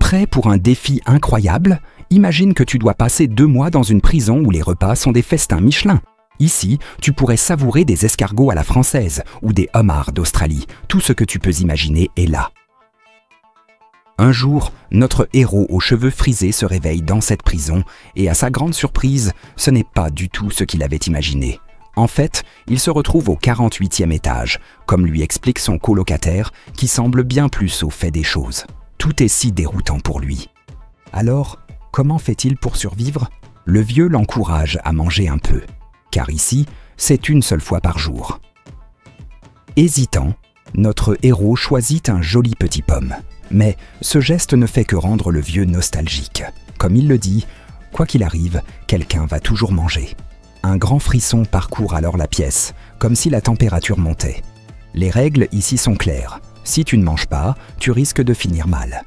Prêt pour un défi incroyable? Imagine que tu dois passer 2 mois dans une prison où les repas sont des festins Michelin. Ici, tu pourrais savourer des escargots à la française ou des homards d'Australie. Tout ce que tu peux imaginer est là. Un jour, notre héros aux cheveux frisés se réveille dans cette prison et à sa grande surprise, ce n'est pas du tout ce qu'il avait imaginé. En fait, il se retrouve au 48e étage, comme lui explique son colocataire qui semble bien plus au fait des choses. Tout est si déroutant pour lui. Alors, comment fait-il pour survivre? Le vieux l'encourage à manger un peu, car ici, c'est une seule fois par jour. Hésitant, notre héros choisit un joli petit pomme. Mais ce geste ne fait que rendre le vieux nostalgique. Comme il le dit, quoi qu'il arrive, quelqu'un va toujours manger. Un grand frisson parcourt alors la pièce, comme si la température montait. Les règles ici sont claires. Si tu ne manges pas, tu risques de finir mal.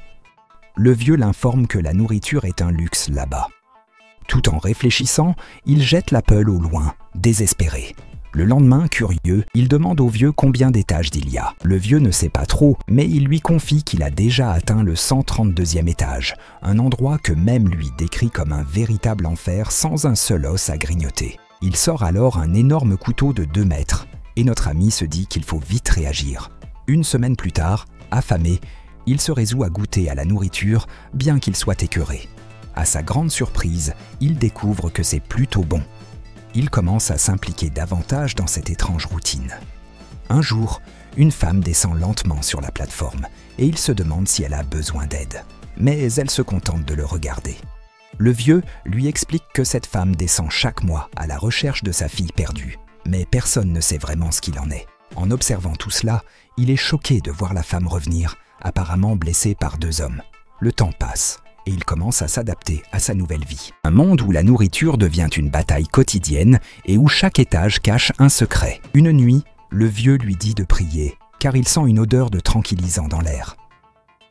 Le vieux l'informe que la nourriture est un luxe là-bas. Tout en réfléchissant, il jette la peule au loin, désespéré. Le lendemain, curieux, il demande au vieux combien d'étages il y a. Le vieux ne sait pas trop, mais il lui confie qu'il a déjà atteint le 132e étage, un endroit que même lui décrit comme un véritable enfer sans un seul os à grignoter. Il sort alors un énorme couteau de 2 mètres, et notre ami se dit qu'il faut vite réagir. Une semaine plus tard, affamé, il se résout à goûter à la nourriture, bien qu'il soit écœuré. À sa grande surprise, il découvre que c'est plutôt bon. Il commence à s'impliquer davantage dans cette étrange routine. Un jour, une femme descend lentement sur la plateforme et il se demande si elle a besoin d'aide. Mais elle se contente de le regarder. Le vieux lui explique que cette femme descend chaque mois à la recherche de sa fille perdue. Mais personne ne sait vraiment ce qu'il en est. En observant tout cela, il est choqué de voir la femme revenir, apparemment blessée par 2 hommes. Le temps passe. Et il commence à s'adapter à sa nouvelle vie. Un monde où la nourriture devient une bataille quotidienne et où chaque étage cache un secret. Une nuit, le vieux lui dit de prier, car il sent une odeur de tranquillisant dans l'air.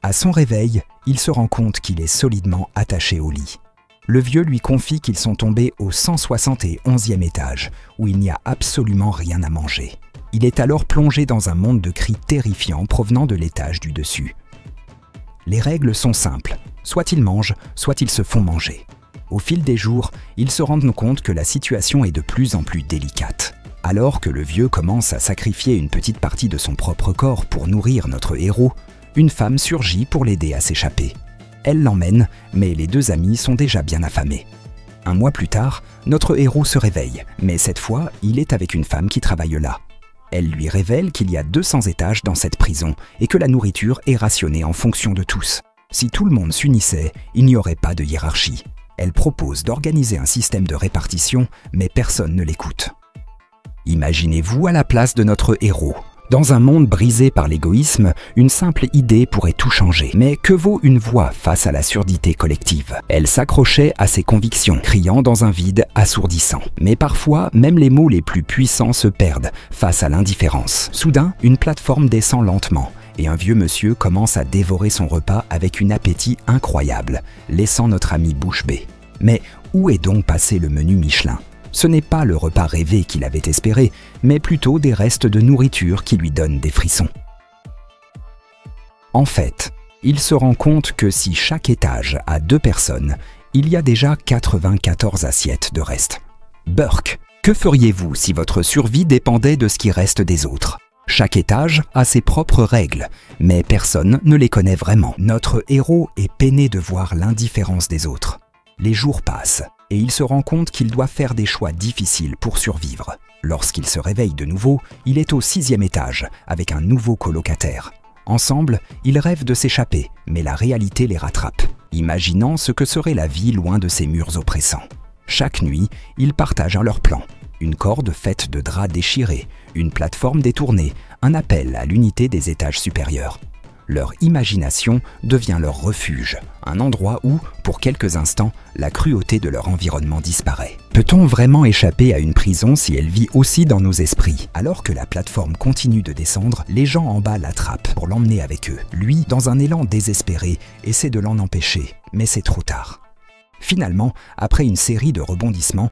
À son réveil, il se rend compte qu'il est solidement attaché au lit. Le vieux lui confie qu'ils sont tombés au 171e étage, où il n'y a absolument rien à manger. Il est alors plongé dans un monde de cris terrifiants provenant de l'étage du dessus. Les règles sont simples. Soit ils mangent, soit ils se font manger. Au fil des jours, ils se rendent compte que la situation est de plus en plus délicate. Alors que le vieux commence à sacrifier une petite partie de son propre corps pour nourrir notre héros, une femme surgit pour l'aider à s'échapper. Elle l'emmène, mais les 2 amis sont déjà bien affamés. Un mois plus tard, notre héros se réveille, mais cette fois, il est avec une femme qui travaille là. Elle lui révèle qu'il y a 200 étages dans cette prison et que la nourriture est rationnée en fonction de tous. Si tout le monde s'unissait, il n'y aurait pas de hiérarchie. Elle propose d'organiser un système de répartition, mais personne ne l'écoute. Imaginez-vous à la place de notre héros. Dans un monde brisé par l'égoïsme, une simple idée pourrait tout changer. Mais que vaut une voix face à la surdité collective? Elle s'accrochait à ses convictions, criant dans un vide assourdissant. Mais parfois, même les mots les plus puissants se perdent face à l'indifférence. Soudain, une plateforme descend lentement. Et un vieux monsieur commence à dévorer son repas avec un appétit incroyable, laissant notre ami bouche bée. Mais où est donc passé le menu Michelin? Ce n'est pas le repas rêvé qu'il avait espéré, mais plutôt des restes de nourriture qui lui donnent des frissons. En fait, il se rend compte que si chaque étage a 2 personnes, il y a déjà 94 assiettes de restes. Burk, que feriez-vous si votre survie dépendait de ce qui reste des autres? Chaque étage a ses propres règles, mais personne ne les connaît vraiment. Notre héros est peiné de voir l'indifférence des autres. Les jours passent, et il se rend compte qu'il doit faire des choix difficiles pour survivre. Lorsqu'il se réveille de nouveau, il est au 6e étage, avec un nouveau colocataire. Ensemble, ils rêvent de s'échapper, mais la réalité les rattrape, imaginant ce que serait la vie loin de ces murs oppressants. Chaque nuit, ils partagent leur plan. Une corde faite de draps déchirés, une plateforme détournée, un appel à l'unité des étages supérieurs. Leur imagination devient leur refuge, un endroit où, pour quelques instants, la cruauté de leur environnement disparaît. Peut-on vraiment échapper à une prison si elle vit aussi dans nos esprits? Alors que la plateforme continue de descendre, les gens en bas l'attrapent pour l'emmener avec eux. Lui, dans un élan désespéré, essaie de l'en empêcher, mais c'est trop tard. Finalement, après une série de rebondissements,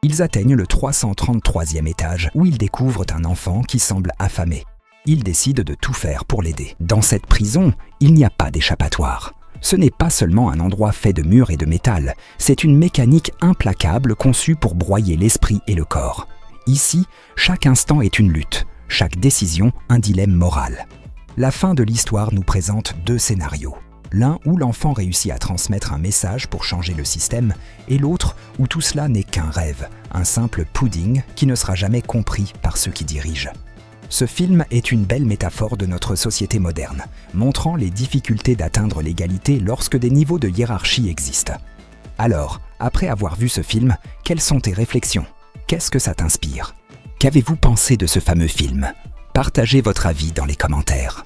ils atteignent le 333e étage où ils découvrent un enfant qui semble affamé. Ils décident de tout faire pour l'aider. Dans cette prison, il n'y a pas d'échappatoire. Ce n'est pas seulement un endroit fait de murs et de métal, c'est une mécanique implacable conçue pour broyer l'esprit et le corps. Ici, chaque instant est une lutte, chaque décision un dilemme moral. La fin de l'histoire nous présente deux scénarios. L'un où l'enfant réussit à transmettre un message pour changer le système, et l'autre où tout cela n'est qu'un rêve, un simple pudding qui ne sera jamais compris par ceux qui dirigent. Ce film est une belle métaphore de notre société moderne, montrant les difficultés d'atteindre l'égalité lorsque des niveaux de hiérarchie existent. Alors, après avoir vu ce film, quelles sont tes réflexions? Qu'est-ce que ça t'inspire? Qu'avez-vous pensé de ce fameux film? Partagez votre avis dans les commentaires.